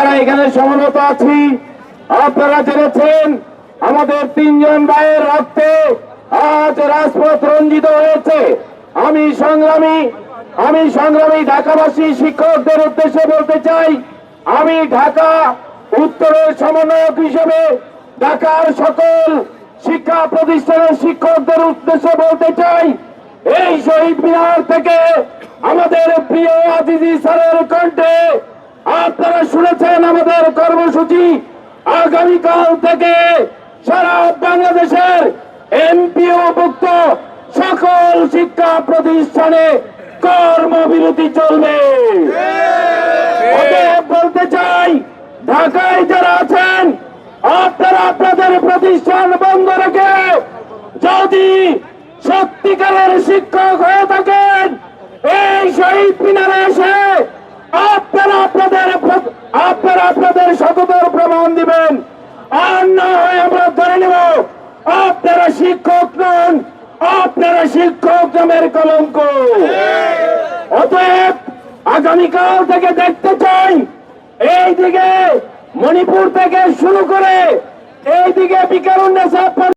যারা এখানে সমবেত আছি, আপনারা জেনেছেন আমাদের 3 জন ভাইয়ের রক্তে আজ রাজপথ রঞ্জিত হয়েছে। আমি সংগ্রামী ঢাকাবাসী শিক্ষকদের উদ্দেশ্যে বলতে চাই, আমি ঢাকা উত্তরের সমন্বয়ক হিসেবে ঢাকার সকল শিক্ষা প্রতিষ্ঠানের শিক্ষকদের উদ্দেশ্যে বলতে চাই, এই শহীদ মিনার থেকে আমাদের প্রিয় আজিজি স্যারের কণ্ঠে আপনারা শুনেছেন আমাদের কর্মসূচি। আগামীকাল থেকে সারা বাংলাদেশের এমপিওভুক্ত সকল শিক্ষা প্রতিষ্ঠানে কর্মবিরতি চলবে। বলতে চাই, ঢাকায় যারা আছেন আপনারা আপনাদের প্রতিষ্ঠান বন্ধ রেখে যদি সত্যিকারের শিক্ষক হয়ে থাকেন, এই শহীদ মিনারে এসে আপনারা আপনাদের সততার প্রমাণ দিবেন। আর না হয় আমরা ধরে নেব আপনারা শিক্ষক নন, আপনারা শিক্ষক নামের কলঙ্ক। অতএব আগামীকাল থেকে দেখতে চাই, এইদিকে মণিপুর থেকে শুরু করে এইদিকে বিকারুন্নেসা